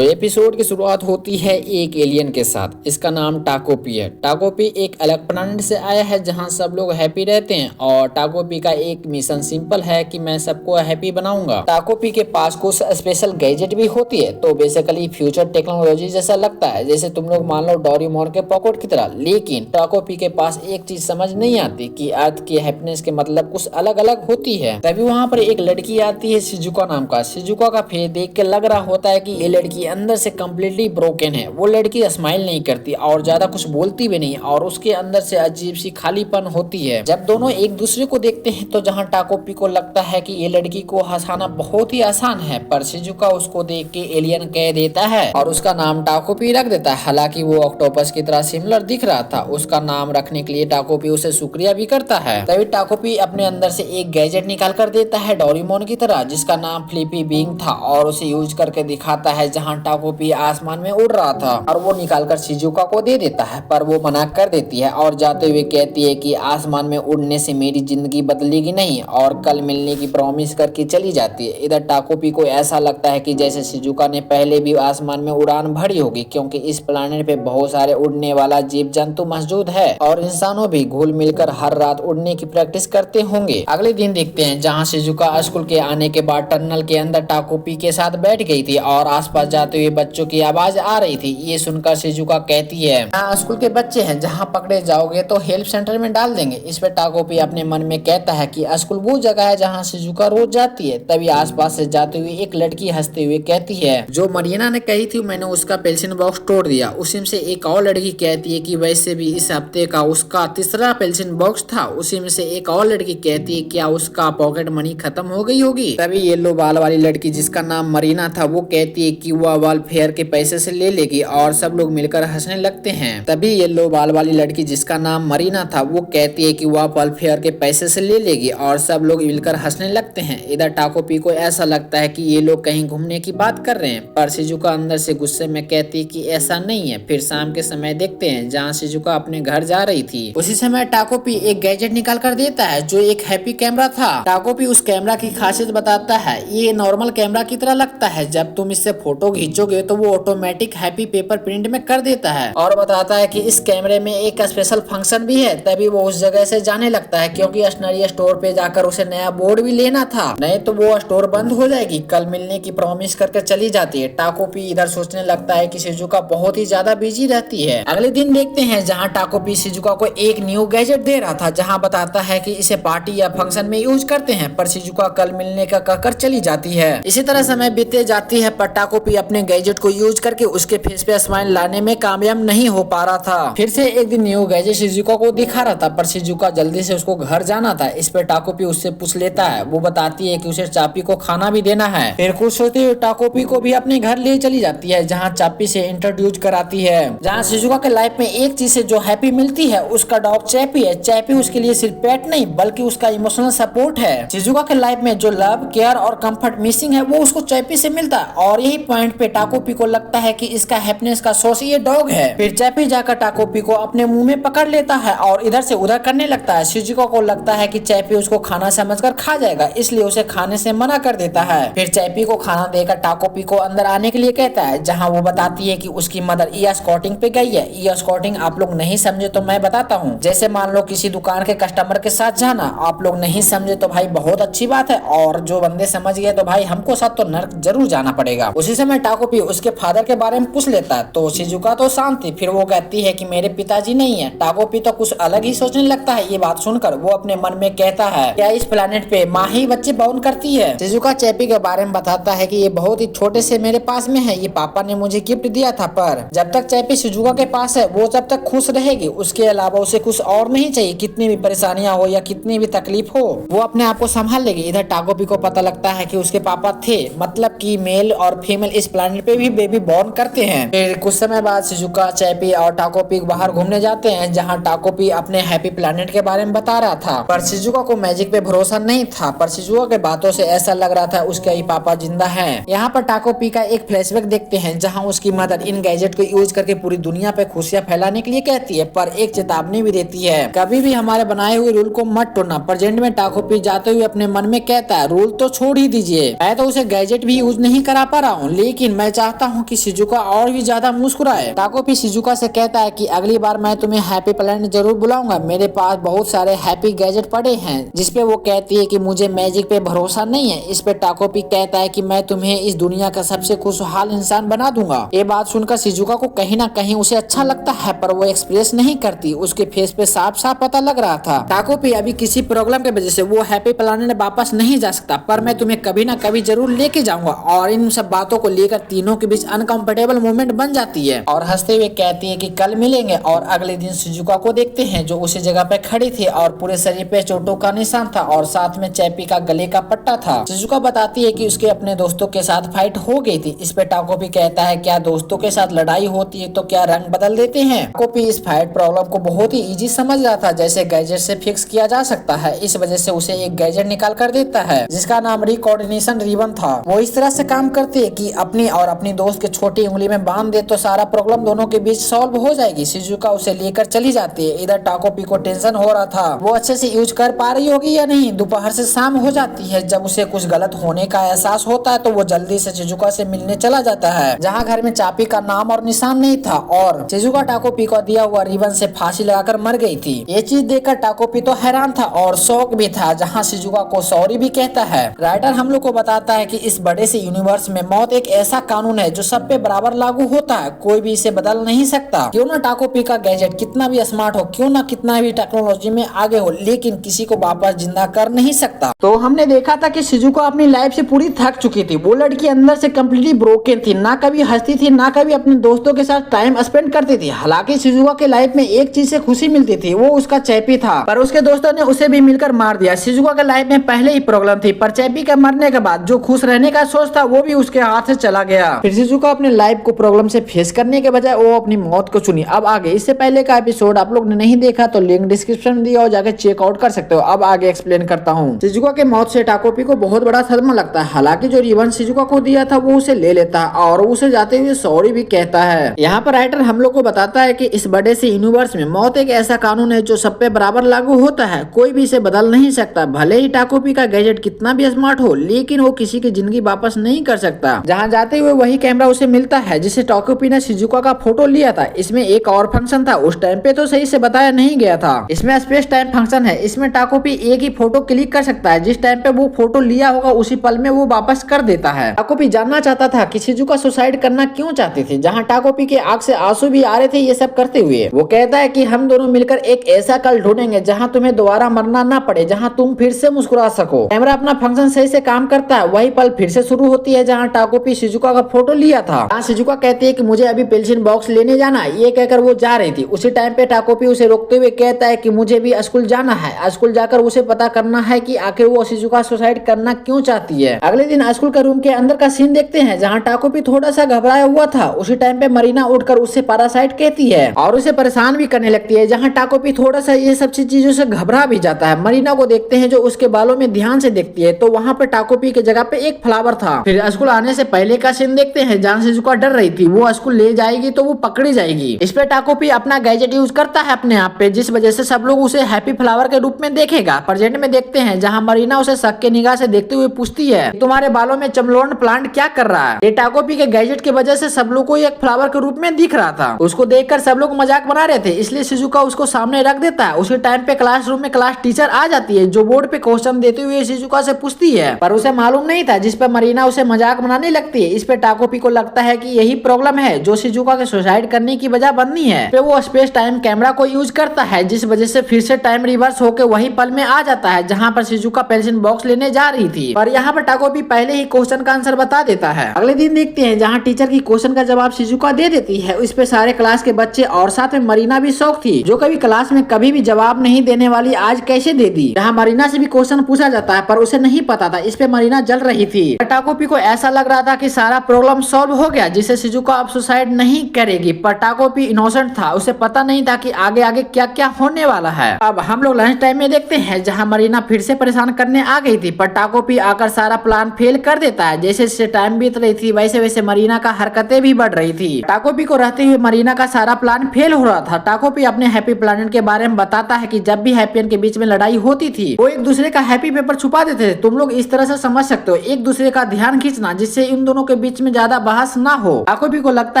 तो एपिसोड की शुरुआत होती है एक एलियन के साथ। इसका नाम टाकोपी है। टाकोपी एक अलग प्लैनेट से आया है जहां सब लोग हैप्पी रहते हैं और टाकोपी का एक मिशन सिंपल है कि मैं सबको हैप्पी बनाऊंगा। टाकोपी के पास कुछ स्पेशल गैजेट भी होती है, तो बेसिकली फ्यूचर टेक्नोलॉजी जैसा लगता है, जैसे तुम लोग मान लो डोरेमोन के पॉकेट की तरह। लेकिन टाकोपी के पास एक चीज समझ नहीं आती कि अर्थ की हैप्पीनेस के मतलब कुछ अलग अलग होती है। तभी वहाँ पर एक लड़की आती है शिजुका नाम का। शिजुका का फेस देख के लग रहा होता है कि ये लड़की अंदर से कम्प्लीटली ब्रोकन है। वो लड़की स्माइल नहीं करती और ज्यादा कुछ बोलती भी नहीं और उसके अंदर से अजीब सी खालीपन होती है। जब दोनों एक दूसरे को देखते हैं तो जहाँ टाकोपी को लगता है कि ये लड़की को हंसाना बहुत ही आसान है, पर शिजुका उसको देख के एलियन कह देता है और उसका नाम टाकोपी रख देता है। हालांकि वो ऑक्टोपस की तरह सिमिलर दिख रहा था। उसका नाम रखने के लिए टाकोपी उसे शुक्रिया भी करता है। तभी टाकोपी अपने अंदर से एक गैजेट निकाल कर देता है डोरेमोन की तरह, जिसका नाम फ्लिपी बिंग था, और उसे यूज करके दिखाता है जहाँ टाकोपी आसमान में उड़ रहा था और वो निकालकर शिजुका को दे देता है, पर वो मना कर देती है और जाते हुए कहती है कि आसमान में उड़ने से मेरी जिंदगी बदलेगी नहीं, और कल मिलने की प्रॉमिस करके चली जाती है। इधर टाकोपी को ऐसा लगता है कि जैसे शिजुका ने पहले भी आसमान में उड़ान भरी होगी, क्योंकि इस प्लेनेट पे बहुत सारे उड़ने वाला जीव जंतु मौजूद है और इंसानों भी घुल मिलकर हर रात उड़ने की प्रैक्टिस करते होंगे। अगले दिन देखते हैं जहाँ शिजुका स्कूल के आने के बाद टनल के अंदर टाकोपी के साथ बैठ गई थी और आसपास जाते हुए बच्चों की आवाज आ रही थी। ये सुनकर शिजुका कहती है, यहाँ स्कूल के बच्चे हैं, जहाँ पकड़े जाओगे तो हेल्प सेंटर में डाल देंगे। इस पे टाकोपी अपने मन में कहता है कि स्कूल वो जगह है जहाँ शिजुका रोज जाती है। तभी आसपास से जाते हुए एक लड़की हंसते हुए कहती है, जो मरीना ने कही थी मैंने उसका पेंसिल बॉक्स तोड़ दिया। उसी में से एक और लड़की कहती है कि वैसे भी इस हफ्ते का उसका तीसरा पेंसिल बॉक्स था। उसी में से एक और लड़की कहती है क्या उसका पॉकेट मनी खत्म हो गई होगी। तभी येलो बाल वाली लड़की जिसका नाम मरीना था वो कहती है कि वह वेलफेयर के पैसे से ले लेगी और सब लोग मिलकर हंसने लगते हैं। तभी येलो बाल वाली लड़की जिसका नाम मरीना था वो कहती है कि वह वेलफेयर के पैसे से ले लेगी और सब लोग मिलकर हंसने लगते हैं। इधर टाकोपी को ऐसा लगता है कि ये लोग कहीं घूमने की बात कर रहे हैं, पर शिजुका अंदर से गुस्से में कहती है कि ऐसा नहीं है। फिर शाम के समय देखते हैं जहाँ शिजुका अपने घर जा रही थी। उसी समय टाकोपी एक गैजेट निकाल कर देता है जो एक हैप्पी कैमरा था। टाकोपी उस कैमरा की खासियत बताता है, ये नॉर्मल कैमरा की तरह लगता है, जब तुम इससे फोटो खींचोगे तो वो ऑटोमेटिक हैप्पी पेपर प्रिंट में कर देता है, और बताता है कि इस कैमरे में एक स्पेशल फंक्शन भी है। तभी वो उस जगह से जाने लगता है क्योंकि स्टेशनरी स्टोर पे जाकर उसे नया बोर्ड भी लेना था, नहीं तो वो स्टोर बंद हो जाएगी। कल मिलने की प्रॉमिस करके चली जाती है। टाकोपी इधर सोचने लगता है कि शिजुका बहुत ही ज्यादा बिजी रहती है। अगले दिन देखते हैं जहाँ टाकोपी शिजुका को एक न्यू गैजेट दे रहा था, जहाँ बताता है कि इसे पार्टी या फंक्शन में यूज करते हैं, पर शिजुका कल मिलने का कहकर चली जाती है। इसी तरह समय बीते जाती है, पर टाकोपी अपने गैजेट को यूज करके उसके फेस पे स्माइल लाने में कामयाब नहीं हो पा रहा था। फिर से एक दिन न्यू गैजेट शिजुका को दिखा रहा था, पर शिजुका जल्दी से उसको घर जाना था। इस पर टाकोपी उससे पूछ लेता है। वो बताती है कि उसे चापी को खाना भी देना है। फिर खुश होते हुए टाकोपी को भी अपने घर ले चली जाती है, जहाँ चापी से इंट्रोड्यूस कराती है। जहाँ शिजुका के लाइफ में एक चीज से जो हैप्पी मिलती है उसका डॉग चैपी है। चैपी उसके लिए सिर्फ पेट नहीं बल्कि उसका इमोशनल सपोर्ट है। शिजुका के लाइफ में जो लव केयर और कंफर्ट मिसिंग है वो उसको चैपी से मिलता है, और यही पॉइंट पे टाकोपी को लगता है कि इसका हैप्पीनेस का सोर्स ये डॉग है। फिर चैपी जाकर टाकोपी को अपने मुंह में पकड़ लेता है और इधर से उधर करने लगता है। शिजुका को लगता है कि चैपी उसको खाना समझकर खा जाएगा, इसलिए उसे खाने से मना कर देता है। फिर चैपी को खाना देकर टाकोपी को अंदर आने के लिए कहता है, जहाँ वो बताती है कि उसकी मदर ई स्कॉटिंग पे गई है। ई स्कॉटिंग आप लोग नहीं समझे तो मैं बताता हूँ। जैसे मान लो किसी दुकान के कस्टमर के साथ जाना, आप लोग नहीं समझे तो भाई बहुत अच्छी बात है, और जो बंदे समझ गए तो भाई हमको साथ तो नर्क जरूर जाना पड़ेगा। उसी समय टाकोपी उसके फादर के बारे में पूछ लेता है, तो शिजुका तो शांत थी। फिर वो कहती है कि मेरे पिताजी नहीं है। टाकोपी तो कुछ अलग ही सोचने लगता है। ये बात सुनकर वो अपने मन में कहता है, क्या इस प्लेनेट पे माँ ही बच्चे बॉर्न करती है। शिजुका चैपी के बारे में बताता है कि ये बहुत ही छोटे से मेरे पास में है, ये पापा ने मुझे गिफ्ट दिया था, पर जब तक चैपी शिजुका के पास है वो जब तक खुश रहेगी, उसके अलावा उसे कुछ और नहीं चाहिए। कितनी भी परेशानियां हो या कितनी भी तकलीफ हो वो अपने आप को संभाल लेगी। इधर टाकोपी को पता लगता है कि उसके पापा थे, मतलब कि मेल और फीमेल इस प्लेनेट पे भी बेबी बॉर्न करते हैं। फिर कुछ समय बाद शिजुका चैपी और टाकोपी बाहर घूमने जाते हैं, जहाँ टाकोपी अपने हैप्पी प्लेनेट के बारे में बता रहा था, पर शिजुका को मैजिक पे भरोसा नहीं था। पर शिजुका के बातों से ऐसा लग रहा था उसके ही पापा जिंदा हैं। यहाँ पर टाकोपी का एक फ्लैशबैक देखते हैं, जहाँ उसकी मदर इन गैजेट को यूज करके पूरी दुनिया पे खुशियां फैलाने के लिए कहती है, पर एक चेतावनी भी देती है, कभी भी हमारे बनाए हुए रूल को मत तोड़ना। प्रेजेंट में टाकोपी जाते हुए अपने मन में कहता है, रूल तो छोड़ ही दीजिए, मैं तो उसे गैजेट भी यूज नहीं करा पा रहा हूँ, लेकिन लेकिन मैं चाहता हूँ कि शिजुका और भी ज्यादा मुस्कुराए। टाकोपी शिजुका से कहता है कि अगली बार मैं तुम्हें हैप्पी प्लैनेट जरूर बुलाऊंगा, मेरे पास बहुत सारे हैप्पी गैजेट पड़े हैं। जिसपे वो कहती है कि मुझे मैजिक पे भरोसा नहीं है। इस पे टाकोपी कहता है कि मैं तुम्हें इस दुनिया का सबसे खुशहाल इंसान बना दूंगा। ये बात सुनकर शिजुका को कहीं ना कहीं उसे अच्छा लगता है, पर वो एक्सप्रेस नहीं करती। उसके फेस पे साफ साफ पता लग रहा था टाकोपी अभी किसी प्रॉब्लम की वजह से वो हैप्पी प्लैनेट वापस नहीं जा सकता, पर मैं तुम्हें कभी ना कभी जरूर लेके जाऊंगा। और इन सब बातों को लेकर तीनों के बीच अनकंफर्टेबल मोमेंट बन जाती है और हंसते हुए कहती है कि कल मिलेंगे। और अगले दिन शिजुका को देखते हैं जो उसी जगह पे खड़ी थी और पूरे शरीर पे चोटों का निशान था और साथ में चैपी का गले का पट्टा था। शिजुका बताती है कि उसके अपने दोस्तों के साथ फाइट हो गई थी। इस पे टाकोपी कहता है क्या दोस्तों के साथ लड़ाई होती है तो क्या रंग बदल देते हैं। टाकोपी इस फाइट प्रॉब्लम को बहुत ही इजी समझ रहा था, जैसे गैजेट से फिक्स किया जा सकता है। इस वजह से उसे एक गैजेट निकाल कर देता है जिसका नाम रिकोऑर्डिनेशन रिबन था। वो इस तरह से काम करती है कि अपनी और अपनी दोस्त के छोटी उंगली में बांध दे तो सारा प्रॉब्लम दोनों के बीच सॉल्व हो जाएगी। शिजुका उसे लेकर चली जाती है। इधर टाकोपी को टेंशन हो रहा था वो अच्छे से यूज कर पा रही होगी या नहीं। दोपहर से शाम हो जाती है। जब उसे कुछ गलत होने का एहसास होता है तो वो जल्दी से शिजुका से मिलने चला जाता है, जहाँ घर में चापी का नाम और निशान नहीं था और शिजुका टाकोपी को दिया हुआ रिबन से फांसी लगाकर मर गई थी। ये चीज देखकर टाकोपी तो हैरान था और शौक भी था, जहाँ शिजुका को सॉरी भी कहता है। राइटर हम लोग को बताता है कि इस बड़े से यूनिवर्स में मौत एक ऐसा कानून है जो सब पे बराबर लागू होता है, कोई भी इसे बदल नहीं सकता। क्यों ना टाकोपी का गैजेट कितना भी स्मार्ट हो, क्यों ना कितना भी टेक्नोलॉजी में आगे हो, लेकिन किसी को वापस जिंदा कर नहीं सकता। तो हमने देखा था कि शिजुका अपनी लाइफ से पूरी थक चुकी थी। वो लड़की अंदर से कम्प्लीटली ब्रोकन थी, ना कभी हंसती थी ना कभी अपने दोस्तों के साथ टाइम स्पेंड करती थी। हालांकि शिजुका के लाइफ में एक चीज से खुशी मिलती थी, वो उसका चैपी था, पर उसके दोस्तों ने उसे भी मिलकर मार दिया। शिजुका के लाइफ में पहले ही प्रॉब्लम थी, पर चैपी के मरने के बाद जो खुश रहने का सोच था वो भी उसके हाथ से चला गया। फिर शिजुका अपने लाइफ को प्रॉब्लम से फेस करने के बजाय वो अपनी मौत को चुनी। अब आगे इससे पहले का एपिसोड आप लोग ने नहीं देखा तो लिंक डिस्क्रिप्शन में दिया और जाकर चेकआउट कर सकते हो। अब आगे एक्सप्लेन करता हूँ। शिजुका के मौत से टाकोपी को बहुत बड़ा सदमा लगता है। हालांकि जो रिबन शिजुका को दिया था वो उसे ले लेता है और उसे जाते हुए सॉरी भी कहता है। यहाँ पर राइटर हम लोग को बताता है कि इस बड़े से यूनिवर्स में मौत एक ऐसा कानून है जो सब पे बराबर लागू होता है, कोई भी इसे बदल नहीं सकता। भले ही टाकोपी का गैजेट कितना भी स्मार्ट हो, लेकिन वो किसी की जिंदगी वापस नहीं कर सकता। जहाँ जाते हुए वही कैमरा उसे मिलता है जिसे टाकोपी ने शिजुका का फोटो लिया था। इसमें एक और फंक्शन था, उस टाइम पे तो सही से बताया नहीं गया था। इसमें स्पेस टाइम फंक्शन है। इसमें टाकोपी एक ही फोटो क्लिक कर सकता है, जिस टाइम पे वो फोटो लिया होगा उसी पल में वो वापस कर देता है। टाकोपी जानना चाहता था कि शिजुका सुसाइड करना क्यों चाहती थी। जहाँ टाकोपी के आंख से आंसू भी आ रहे थे ये सब करते हुए। वो कहता है कि हम दोनों मिलकर एक ऐसा कल ढूंढेंगे जहाँ तुम्हें दोबारा मरना ना पड़े, जहाँ तुम फिर से मुस्कुरा सको। कैमरा अपना फंक्शन सही से काम करता है। वही पल फिर से शुरू होती है जहाँ टाकोपी शिजुका का फोटो लिया था। जहाँ शिजुका कहती है कि मुझे अभी पेंसिल बॉक्स लेने जाना, ये कहकर वो जा रही थी। उसी टाइम पे टाकोपी उसे रोकते हुए कहता है कि मुझे भी स्कूल जाना है। स्कूल जाकर उसे पता करना है कि आखिर वो शिजुका सुसाइड करना क्यों चाहती है। अगले दिन स्कूल के रूम के अंदर का सीन देखते हैं जहाँ टाकोपी थोड़ा सा घबराया हुआ था। उसी टाइम पे मरीना उठकर उससे पैरासाइट कहती है और उसे परेशान भी करने लगती है। जहाँ टाकोपी थोड़ा सा ये सब चीजों से घबरा भी जाता है। मरीना को देखते हैं जो उसके बालों में ध्यान से देखती है, तो वहाँ पे टाकोपी की जगह पे एक फ्लावर था। फिर स्कूल आने से पहले का सीन देखते हैं जहाँ शिजुका डर रही थी वो स्कूल ले जाएगी तो वो पकड़ी जाएगी। इस पे टाकोपी अपना गैजेट यूज करता है अपने आप पे, जिस वजह से सब लोग उसे हैप्पी फ्लावर के रूप में देखेगा। प्रेजेंट में देखते हैं जहाँ मरीना उसे शक के निगाह से देखते हुए पूछती है तुम्हारे बालों में चमलोन प्लांट क्या कर रहा है। ये टाकोपी के गैजेट की वजह से सब लोग को एक फ्लावर के रूप में दिख रहा था। उसको देखकर सब लोग मजाक बना रहे थे, इसलिए शिजुका उसको सामने रख देता है। उसी टाइम पे क्लासरूम में क्लास टीचर आ जाती है जो बोर्ड पे क्वेश्चन देते हुए शिजुका से पूछती है, पर उसे मालूम नहीं था, जिस पर मरीना उसे मजाक बनाने लगती है। इस पे टाकोपी को लगता है कि यही प्रॉब्लम है जो शिजुका के सुसाइड करने की वजह बननी है। फिर वो स्पेस टाइम कैमरा को यूज करता है, जिस वजह से फिर से टाइम रिवर्स होकर वही पल में आ जाता है जहाँ पर शिजुका पेंसिल बॉक्स लेने जा रही थी। पर यहाँ पर टाकोपी पहले ही क्वेश्चन का आंसर बता देता है। अगले दिन देखते हैं जहाँ टीचर की क्वेश्चन का जवाब शिजुका दे देती है। इस पे सारे क्लास के बच्चे और साथ में मरीना भी शौक थी, जो कभी क्लास में कभी भी जवाब नहीं देने वाली आज कैसे दे दी। जहाँ मरीना से भी क्वेश्चन पूछा जाता है पर उसे नहीं पता था। इस पे मरीना जल रही थी। टाकोपी को ऐसा लग रहा था कि सारा प्रॉब्लम सॉल्व हो गया, जिससे शिजुका अब सुसाइड नहीं करेगी। पर टाकोपी इनोसेंट था, उसे पता नहीं था कि आगे आगे क्या क्या होने वाला है। अब हम लोग लंच टाइम में देखते हैं जहाँ मरीना फिर से परेशान करने आ गई थी, पर टाकोपी आकर सारा प्लान फेल कर देता है। जैसे जैसे टाइम बीत रही थी वैसे वैसे मरीना का हरकतें भी बढ़ रही थी। टाकोपी को रहते हुए मरीना का सारा प्लान फेल हो रहा था। टाकोपी अपने हैप्पी प्लैनेट के बारे में बताता है कि जब भी हैप्पियन के बीच में लड़ाई होती थी वो एक दूसरे का हैप्पी पेपर छुपा देते थे। तुम लोग इस तरह से समझ सकते हो, एक दूसरे का ध्यान खींचना, जिससे इन दोनों के बीच में ज्यादा बहस ना हो। टाकोपी को लगता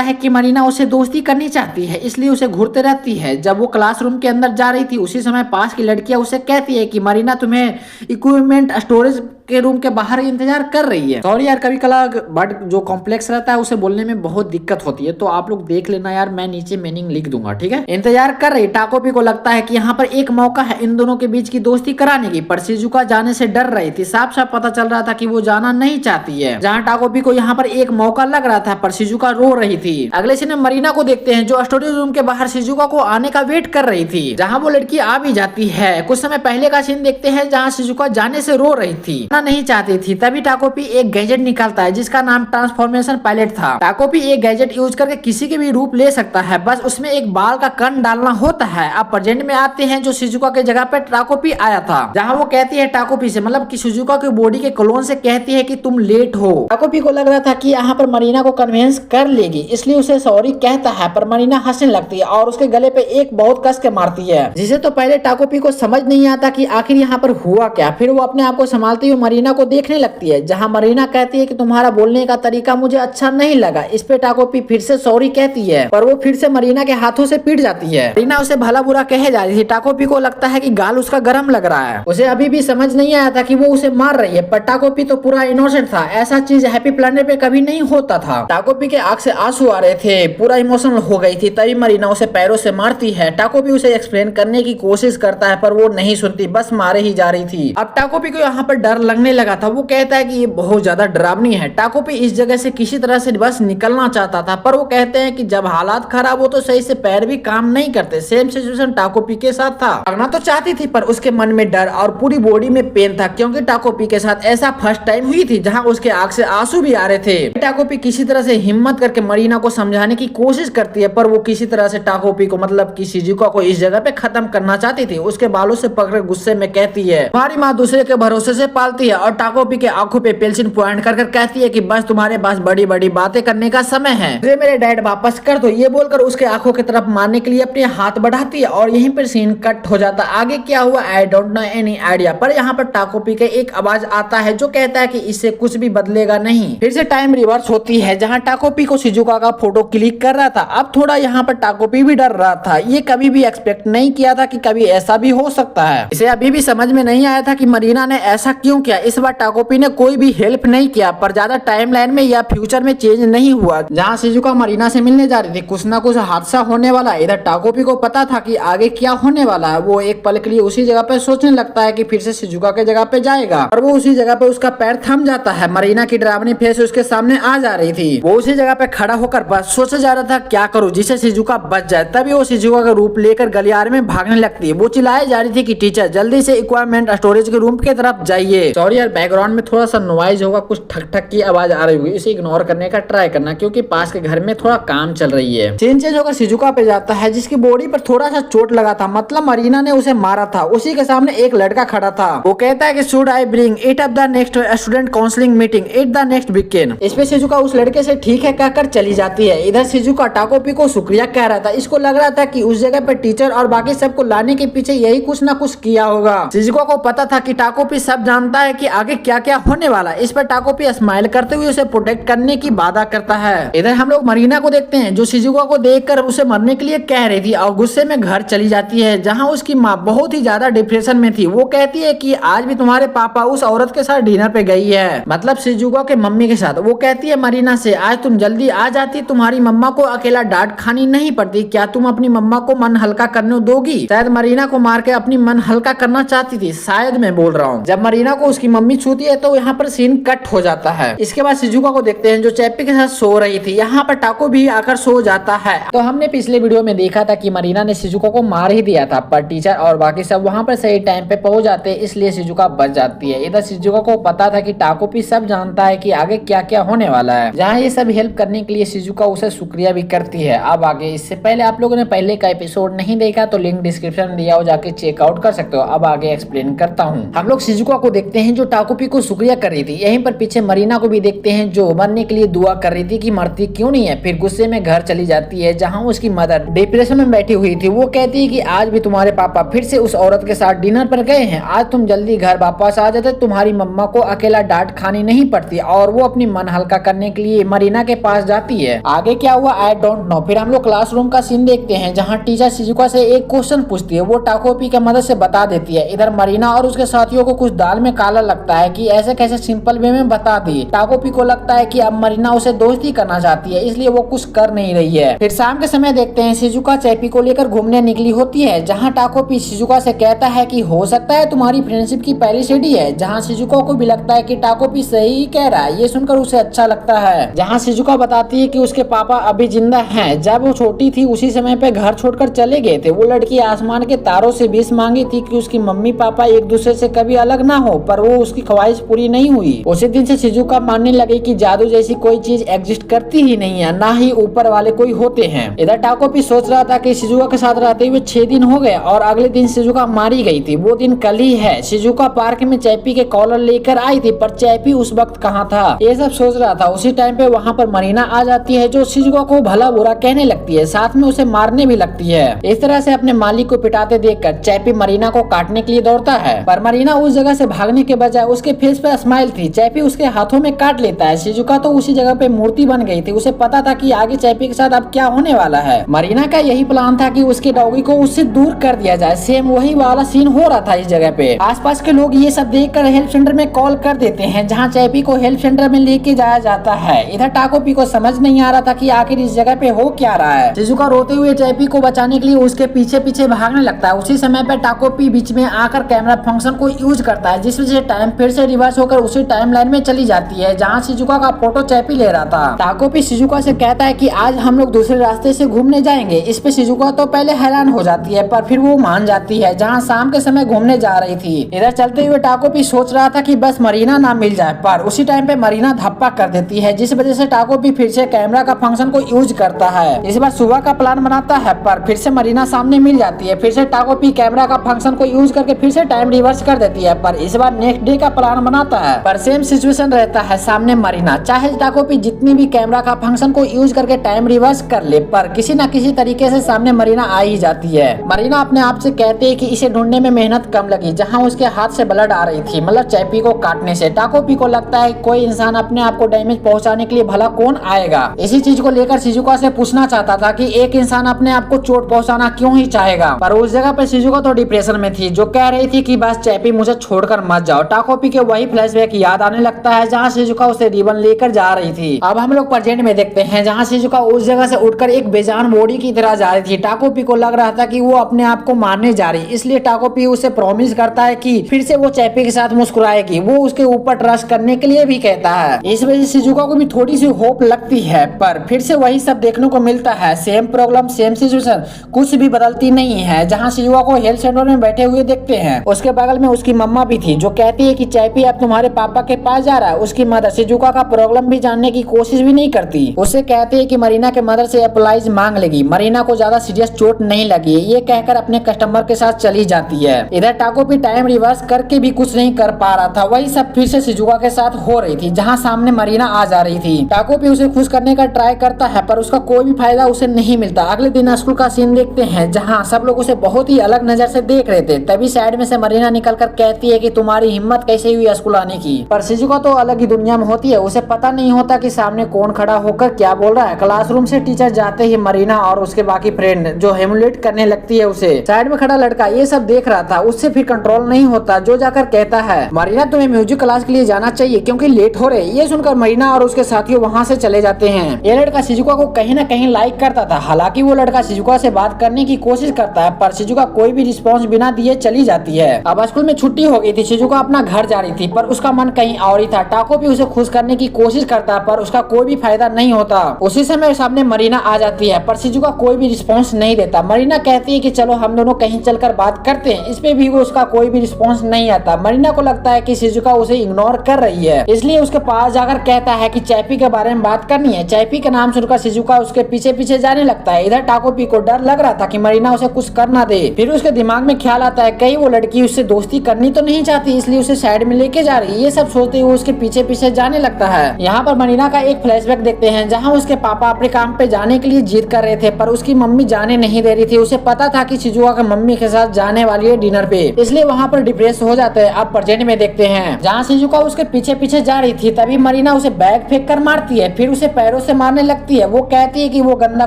है कि मरीना उसे दोस्ती करनी चाहती है, इसलिए उसे घूरते रहती है। जब वो क्लासरूम के अंदर जा रही थी उसी समय पास की लड़कियां उसे कहती है कि मरीना तुम्हें इक्विपमेंट स्टोरेज के रूम के बाहर इंतजार कर रही है। सॉरी यार, कभी कला बट जो कॉम्प्लेक्स रहता है उसे बोलने में बहुत दिक्कत होती है, तो आप लोग देख लेना यार, मैं नीचे मीनिंग लिख दूंगा, ठीक है। इंतजार कर रही। टाकोपी को लगता है कि यहाँ पर एक मौका है इन दोनों के बीच की दोस्ती कराने की, पर शिजुका जाने से डर रही थी। साफ साफ पता चल रहा था कि वो जाना नहीं चाहती है। जहाँ टाकोपी को यहाँ पर एक मौका लग रहा था, पर शिजुका रो रही थी। अगले सीन में मरीना को देखते हैं जो स्टोरेज रूम के बाहर शिजुका को आने का वेट कर रही थी। जहाँ वो लड़की आ भी जाती है। कुछ समय पहले का सीन देखते हैं जहाँ शिजुका जाने से रो रही थी, नहीं चाहती थी। तभी टाकोपी एक गैजेट निकालता है जिसका नाम ट्रांसफॉर्मेशन पायलट था। टाकोपी एक गैजेट यूज करके किसी के भी रूप ले सकता है, बस उसमें एक बाल का कण डालना होता है। अब प्रेजेंट में आते हैं जो शिजुका के जगह पे टाकोपी आया था, जहाँ वो कहती है टाकोपी से, मतलब कि शिजुका के बॉडी के क्लोन से कहती है कि तुम लेट हो। टाकोपी को लग रहा था कि यहाँ पर मरीना को कन्विंस कर लेगी, इसलिए उसे सॉरी कहता है, पर मरीना हंसने लगती है और उसके गले पे एक बहुत कस के मारती है, जिसे तो पहले टाकोपी को समझ नहीं आता कि आखिर यहाँ पर हुआ क्या। फिर वो अपने आप को संभालती हुई मरीना को देखने लगती है, जहाँ मरीना कहती है कि तुम्हारा बोलने का तरीका मुझे अच्छा नहीं लगा। इस पे टाकोपी फिर से सॉरी कहती है, पर वो फिर से मरीना के हाथों से पीट जाती है। मरीना उसे भला बुरा कहे जा रही थी। टाकोपी को लगता है कि गाल उसका गर्म लग रहा है। उसे अभी भी समझ नहीं आया था कि वो उसे मार रही है, पर टाकोपी तो पूरा इनोसेंट था। ऐसा चीज हैप्पी प्लैनेट पे कभी नहीं होता था। टाकोपी के आंख से आंसू आ रहे थे, पूरा इमोशनल हो गई थी। तभी मरीना उसे पैरों से मारती है। टाकोपी उसे एक्सप्लेन करने की कोशिश करता है, पर वो नहीं सुनती, बस मारे ही जा रही थी। अब टाकोपी को यहाँ पर डर लगने लगा था। वो कहता है कि ये बहुत ज्यादा डरावनी है। टाकोपी इस जगह से किसी तरह से बस निकलना चाहता था, पर वो कहते हैं कि जब हालात खराब हो तो सही से पैर भी काम नहीं करते। सेम सिचुएशन टाकोपी के साथ था। भागना तो चाहती थी, पर उसके मन में डर और पूरी बॉडी में पेन था, क्योंकि टाकोपी के साथ ऐसा फर्स्ट टाइम हुई थी जहां उसके आंख से आंसू भी आ रहे थे। टाकोपी किसी तरह से हिम्मत करके मरीना को समझाने की कोशिश करती है, पर वो किसी तरह से टाकोपी को, मतलब कि शिजुका को इस जगह पे खत्म करना चाहती थी। उसके बालों से पकड़ गुस्से में कहती है, हमारी माँ दूसरे के भरोसे से पालती है। और टाकोपी के आंखों पे पेंसिल पॉइंट कर कहती है कि बस तुम्हारे पास बड़ी बड़ी बातें करने का समय है, मुझे मेरे डैड वापस कर दो। ये बोलकर उसके आंखों की तरफ मारने के लिए अपने हाथ बढ़ाती है और यहीं पर सीन कट हो जाता। आगे क्या हुआ I don't know any idea. पर यहाँ पर टाकोपी के एक आवाज आता है जो कहता है कि इससे कुछ भी बदलेगा नहीं। फिर से टाइम रिवर्स होती है, जहाँ टाकोपी को शिजुका का फोटो क्लिक कर रहा था। अब थोड़ा यहाँ पर टाकोपी भी डर रहा था। ये कभी भी एक्सपेक्ट नहीं किया था कि कभी ऐसा भी हो सकता है। इसे अभी भी समझ में नहीं आया था कि मरीना ने ऐसा क्यों किया। इस बार टाकोपी ने कोई भी हेल्प नहीं किया, पर ज्यादा टाइमलाइन में या फ्यूचर में चेंज नहीं हुआ। जहाँ शिजुका मरीना से मिलने जा रही थी, कुछ ना कुछ हादसा होने वाला है। इधर टाकोपी को पता था कि आगे क्या होने वाला है। वो एक पल के लिए उसी जगह पे सोचने लगता है कि फिर से शिजुका के जगह पे जाएगा, और वो उसी जगह पे उसका पैर थम जाता है। मरीना की डरावनी फेस उसके सामने आ जा रही थी। वो उसी जगह पे खड़ा होकर बस सोचे जा रहा था क्या करूं जिससे शिजुका बच जाए। तभी वो शिजुका का रूप लेकर गलियारे में भागने लगती है। वो चिल्लाए जा रही थी कि टीचर जल्दी से इक्विपमेंट स्टोरेज के रूम की तरफ जाइए। सॉरी यार, बैकग्राउंड में थोड़ा सा नॉइज होगा, कुछ ठक ठक की आवाज आ रही होगी, इसे इग्नोर करने का ट्राई करना, क्योंकि पास के घर में थोड़ा काम चल रही है। सीन चेंज होकर शिजुका पे जाता है, जिसकी बॉडी पर थोड़ा सा चोट लगा था, मतलब मरीना ने उसे मारा था। उसी के सामने एक लड़का खड़ा था। वो कहता है कि should I bring it up the next student counselling meeting it the next weekend. इस पे शिजुका उस लड़के से ठीक है कहकर चली जाती है। इधर शिजुका टाकोपी को शुक्रिया कह रहा था। इसको लग रहा था कि उस जगह पे टीचर और बाकी सबको लाने के पीछे यही कुछ ना कुछ किया होगा। शिजुका को पता था कि टाकोपी सब जानता है कि आगे क्या क्या होने वाला। इस पर टाकोपी स्माइल करते हुए उसे प्रोटेक्ट करने की वादा करता है। इधर हम लोग मरीना को देखते हैं, जो शिजुका को देखकर उसे मरने के लिए कह रही थी और गुस्से में घर चली जाती है, जहां उसकी माँ बहुत ही ज्यादा डिप्रेशन में थी। वो कहती है कि आज भी तुम्हारे पापा उस औरत के साथ डिनर पे गई है, मतलब शिजुका के मम्मी के साथ। वो कहती है मरीना से, आज तुम जल्दी आ जाती, तुम्हारी मम्मा को अकेला डांट खानी नहीं पड़ती। क्या तुम अपनी मम्मा को मन हल्का करने दोगी? शायद मरीना को मार के अपनी मन हल्का करना चाहती थी, शायद मैं बोल रहा हूँ। जब मरीना को उसकी मम्मी छूती है तो यहाँ पर सीन कट हो जाता है। इसके बाद शिजुका को देखते हैं जो चैप्पी के साथ सो रही थी। यहाँ पर टाको भी आकर सो जाता है। तो हमने पिछले वीडियो में देखा था कि मरीना ने शिजुका को मार ही दिया था, पर टीचर और बाकी सब वहाँ पर सही टाइम पे पहुंच जाते हैं, इसलिए शिजुका बच जाती है। इधर शिजुका को पता था कि टाकोपी सब जानता है कि आगे क्या क्या होने वाला है। जहाँ ये सब हेल्प करने के लिए शिजुका उसे शुक्रिया भी करती है। अब आगे, इससे पहले आप लोगों ने पहले का एपिसोड नहीं देखा तो लिंक डिस्क्रिप्शन में दिया हो, जाके चेकआउट कर सकते हो। अब आगे एक्सप्लेन करता हूँ। हम लोग शिजुका को देखते हैं जो टाकोपी को शुक्रिया कर रही थी। यहीं पर पीछे मरीना को भी देखते हैं जो मरने के लिए दुआ कर रही थी कि मरती क्यों नहीं है। फिर गुस्से में घर चली जाती है, जहाँ उसकी मदर डिप्रेशन में बैठी हुई थी। वो कहती है कि आज भी तुम्हारे पापा फिर से उस औरत के साथ डिनर पर गए हैं। आज तुम जल्दी घर वापस आ जाते, तुम्हारी मम्मा को अकेला डांट खानी नहीं पड़ती और वो अपनी मन हल्का करने के लिए मरीना के पास जाती है। आगे क्या हुआ आई डोंट नो। फिर हम लोग क्लासरूम का सीन देखते हैं जहाँ टीचर शिजुका से एक क्वेश्चन पूछती है, वो टाकोपी के मदद से बता देती है। इधर मरीना और उसके साथियों को कुछ दाल में काला लगता है कि ऐसे कैसे सिंपल वे में बता दी। टाकोपी को लगता है कि अब मरीना उसे दोस्ती करना चाहती है, इसलिए वो कुछ कर नहीं रही है। फिर शाम के समय देखते हैं शिजुका चैपी को लेकर घूमने निकली होती है, जहाँ टाकोपी शिजुका से कहता है कि हो सकता है तुम्हारी फ्रेंडशिप की पहली सीढ़ी है। जहाँ शिजुका को भी लगता है कि टाकोपी सही कह रहा है, ये सुनकर उसे अच्छा लगता है। जहाँ शिजुका बताती है कि उसके पापा अभी जिंदा हैं, जब वो छोटी थी उसी समय पे घर छोड़कर चले गए थे। वो लड़की आसमान के तारों से विश मांगी थी कि उसकी मम्मी पापा एक दूसरे से कभी अलग ना हो, पर वो उसकी ख्वाहिश पूरी नहीं हुई। उसी दिन से शिजुका मानने लगी कि जादू जैसी कोई चीज एग्जिस्ट करती ही नहीं है, ना ही ऊपर वाले कोई होते हैं। इधर टाकोपी सोच रहा था कि शिजुका के साथ रहते हुए 6 दिन हो गए और अगले दिन शिजुका मारी गई थी। वो दिन कल ही है। शिजुका पार्क में चैपी के कॉलर लेकर आई थी, पर चैपी उस वक्त कहाँ था, ये सब सोच रहा था। उसी टाइम पे वहाँ पर मरीना आ जाती है, जो शिजुका को भला बुरा कहने लगती है, साथ में उसे मारने भी लगती है। इस तरह से अपने मालिक को पिटाते देखकर चैपी मरीना को काटने के लिए दौड़ता है, पर मरीना उस जगह से भागने के बजाय उसके फेस पे स्माइल थी। चैपी उसके हाथों में काट लेता है। शिजुका तो उसी जगह पे मूर्ति बन गई थी। उसे पता था कि आगे चैपी के साथ अब क्या होने वाला है। मरीना का यही प्लान था कि उसके डॉगी को उससे दूर कर दिया जाए। सेम वही वाला सीन हो रहा था इस जगह पे। आसपास के लोग ये सब देखकर हेल्प सेंटर में कॉल कर देते हैं, जहाँ चैपी को हेल्प सेंटर में लेके जाया जाता है। इधर टाकोपी को समझ नहीं आ रहा था कि आखिर इस जगह पे हो क्या रहा है। शिजुका रोते हुए चैपी को बचाने के लिए उसके पीछे पीछे भागने लगता है। उसी समय पे टाकोपी बीच में आकर कैमरा फंक्शन को यूज करता है, जिस वजह से टाइम फिर से रिवर्स होकर उसी टाइमलाइन में चली जाती है जहाँ शिजुका का फोटो चैपी ले रहा था। टाकोपी शिजुका से कहता है कि आज हम लोग दूसरे रास्ते से घूमने जाएंगे। इस पे शिजुका तो पहले हैरान हो जाती है, पर फिर वो मान जाती है, जहाँ शाम के समय घूमने जा रही थी। इधर चलते हुए टाकोपी सोच रहा था कि बस मरीना ना मिल जाए, पर उसी टाइम पे मरीना धप्पा कर देती है, जिस वजह से टाकोपी फिर से कैमरा का फंक्शन को यूज करता है। इस बार सुबह का प्लान बनाता है, पर फिर से मरीना सामने मिल जाती है। फिर से टाकोपी कैमरा का फंक्शन को यूज करके फिर से टाइम रिवर्स कर देती है, पर इस बार नेक्स्ट डे का प्लान बनाता है, पर सेम सिचुएशन रहता है, सामने मरीना। चाहे टाकोपी जितनी भी कैमरा का फंक्शन को यूज करके टाइम रिवर्स कर ले, पर किसी न किसी तरीके से सामने मरीना आ ही जाती है। मरीना अपने आप से कहती है कि इसे ढूंढने में मेहनत कम लगी, जहाँ उसके हाथ से ब्लड आ रही थी, मतलब चैपी को काटने से। टाकोपी को लगता है कोई इंसान अपने आप को डैमेज पहुंचाने के लिए भला कौन आएगा। इसी चीज को लेकर शिजुका से पूछना चाहता था कि एक इंसान अपने आप को चोट पहुंचाना क्यों ही चाहेगा, पर उस जगह पर शिजुका तो डिप्रेशन में थी, जो कह रही थी कि बस चैपी मुझे छोड़कर मत जाओ। टाकोपी के वही फ्लैशबैक याद आने लगता है, जहाँ शिजुका उसे रिबन लेकर जा रही थी। अब हम लोग प्रेजेंट में देखते हैं, जहाँ शिजुका उस जगह से उठकर एक बेजान बॉडी की तरह जा रही थी। टाकोपी को लग रहा था कि वो अपने आप को मारने जा रही, इसलिए टाकोपी उसे प्रॉमिस करता है कि फिर से वो चैपी के साथ मुस्कुराएगी। वो उसके ऊपर ट्रस्ट करने के लिए भी कहता है। इस वजह से शिजुका को भी थोड़ी सी होप लगती है, पर फिर से वही सब देखने को मिलता है। सेम प्रॉब्लम, सेम सिचुएशन, कुछ भी बदलती नहीं है। जहाँ शिजुका को हेल्थ सेंटर में बैठे हुए देखते हैं, उसके बगल में उसकी मम्मा भी थी, जो कहती है कि चैपी अब तुम्हारे पापा के पास जा रहा है। उसकी मदर शिजुका का प्रॉब्लम भी जानने की कोशिश भी नहीं करती। उसे कहती है कि मरीना के मदर से अप्लाइज मांग लेगी, मरीना को ज्यादा सीरियस चोट नहीं लगी, ये कहकर अपने कस्टमर के साथ चली जाती है। इधर टाकोपी टाइम रिवर्स करके भी कुछ नहीं कर पा रहा था। वही सब फिर से शिजुका के साथ हो रही थी, जहाँ सामने मरीना आ जा रही थी। टाकोपी उसे खुश करने का ट्राई करता है, पर उसका कोई भी फायदा उसे नहीं मिलता। अगले दिन स्कूल का सीन देखते हैं, जहाँ सब लोग उसे बहुत ही अलग नजर से देख रहे थे। तभी साइड में से मरीना निकलकर कहती है कि तुम्हारी हिम्मत कैसे हुई स्कूल आने की। पर शिजुका तो अलग ही दुनिया में होती है, उसे पता नहीं होता कि सामने कौन खड़ा होकर क्या बोल रहा है। क्लासरूम से टीचर जाते ही मरीना और उसके बाकी फ्रेंड जो हेमुलेट करने लगती है उसे। साइड में खड़ा लड़का ये सब देख रहा था, उससे फिर कंट्रोल नहीं होता, जो जाकर कहता है मरीना तुम्हें म्यूजिक क्लास के लिए जाना चाहिए क्योंकि लेट हो रहे। ये सुनकर मरीना और उसके साथियों वहाँ से चले जाते हैं। ये लड़का शिजुका को कहीं न कहीं लाइक करता था। हालांकि वो लड़का शिजुका से बात करने की कोशिश करता है, पर शिजुका कोई भी रिस्पॉन्स बिना दिए चली जाती है। अब स्कूल में छुट्टी हो गई थी, शिजुका अपना घर जा रही थी, पर उसका मन कहीं और ही था। टाकोपी उसे खुश करने की कोशिश करता है, पर उसका कोई भी फायदा नहीं होता। उसी समय सामने मरीना आ जाती है, पर शिजुका कोई भी रिस्पॉन्स नहीं देता। मरीना कहती है कि चलो हम दोनों कहीं चलकर बात करते हैं, इस पे भी वो उसका कोई भी रिस्पॉन्स नहीं आता। मरीना को लगता है कि शिजुका उसे इग्नोर कर रही है, इसलिए उसके पास जाकर कहता है कि चैपी के बारे में बात करनी है। चैपी के नाम सुनकर शिजुका उसके पीछे पीछे जाने लगता है। इधर टाकोपी को डर लग रहा था कि मरीना उसे कुछ कर ना दे। फिर उसके दिमाग में ख्याल आता है कहीं वो लड़की उससे दोस्ती करनी तो नहीं चाहती, इसलिए उसे साइड में लेके जा रही है। ये सब सोचते हुए उसके पीछे पीछे जाने लगता है। यहाँ पर मरीना का एक फ्लैशबैक देखते हैं, जहाँ उसके पापा अपने काम पे जाने के लिए जिद कर रहे थे, पर उसकी मम्मी जाने नहीं दे रही थी। उसे पता था कि शिजुका की मम्मी के साथ जाने वाली है डिनर पे, इसलिए वहाँ पर डिप्रेस हो जाते हैं। अब प्रेजेंट में देखते हैं, जहाँ शिजुका उसके पीछे पीछे जा रही थी, तभी मरीना उसे बैग फेंक कर मारती है, फिर उसे पैरों से मारने लगती है। वो कहती है कि वो गंदा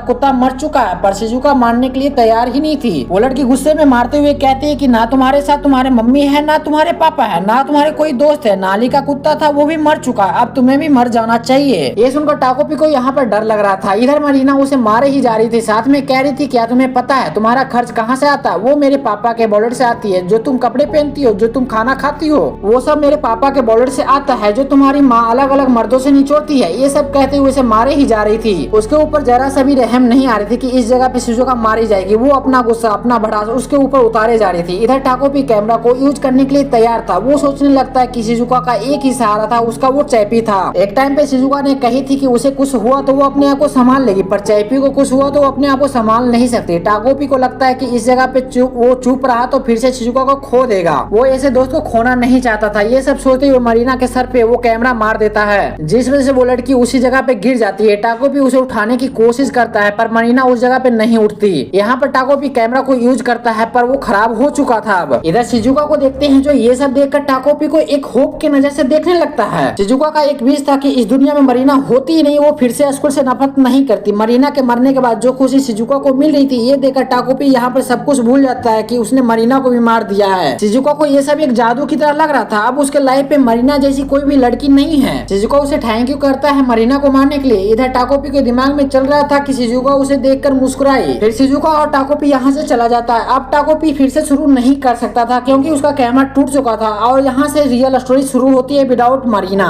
कुत्ता मर चुका है, पर शिजुका मारने के लिए तैयार ही नहीं थी। वो लड़की गुस्से में मारते हुए कहती है कि ना तुम्हारे साथ तुम्हारे मम्मी है, ना तुम्हारे पापा है, ना तुम्हारे कोई दोस्त है। नाली का कुत्ता था वो भी मर चुका है, अब तुम्हें भी मर जाना चाहिए। ये सुनकर टाकोपी को यहाँ पर डर लग रहा था। इधर मरीना उसे मारे ही जा रही थी, साथ में कह रही थी क्या तुम्हें पता है तुम्हारा खर्च कहाँ से आता है? वो मेरे पापा के वॉलेट से आती है। जो तुम कपड़े पहनती हो, जो तुम खाना खाती हो, वो सब मेरे पापा के वॉलेट से आता है। जो तुम्हारी माँ अलग अलग मर्दों से निचोड़ती है। ये सब कहते हुए उसे मारे ही जा रही थी। उसके ऊपर जरा सा भी रहम नहीं आ रही थी कि इस जगह पे शिजुका मारी जाएगी। वो अपना गुस्सा, अपना भड़ास उसके ऊपर उतारे जा रही थी। इधर टाकोपी कैमरा को यूज करने के लिए तैयार था। वो सोचने लगता है कि शिजुका का एक ही सहारा था, उसका वो चैपी था। एक टाइम पे शिजुका ने कही थी कि उसे कुछ हुआ तो वो अपने आप को संभाल लेगी, पर चैपी को कुछ हुआ तो वो अपने आप को संभाल नहीं सकती। टाकोपी को लगता है कि इस जगह पे वो चुप रहा तो फिर से शिजुका को खो देगा। वो ऐसे दोस्त को खोना नहीं चाहता था। ये सब सोचते हुए मरीना के सर पे वो कैमरा मार देता है, जिस वजह से वो लड़की उसी जगह पे गिर जाती है। टाकोपी उसे उठाने की कोशिश करता है, पर मरीना उस जगह पे नहीं उठती। यहाँ पर टाकोपी कैमरा को यूज करता है, पर वो खराब हो चुका था। अब इधर शिजुका को देखते हैं, जो ये सब देखकर टाकोपी को एक होप की नजर से देखने लगता है। शिजुका का एक विश था कि इस दुनिया में मरीना होती ही नहीं, वो फिर से स्कूल से नफरत नहीं करती। मरीना के मरने के बाद जो खुशी शिजुका को मिल रही थी, ये देखकर टाकोपी यहाँ पर सब कुछ भूल जाता है कि उसने मरीना को भी मार दिया है। शिजुका को ये सब एक जादू की तरह लग रहा था। अब उसके लाइफ पे मरीना जैसी कोई भी लड़की नहीं है। शिजुका उसे थैंक यू करता है मरीना को मारने के लिए। इधर टाकोपी के दिमाग में चल रहा था कि शिजुका उसे देखकर मुस्कुराई। फिर शिजुका और टाकोपी यहाँ से चला जाता है। अब टाकोपी फिर से शुरू नहीं कर सकता था, क्योंकि उसका कैमरा टूट चुका था और यहाँ से रियल स्टोरी शुरू होती है विदाउट मरीना।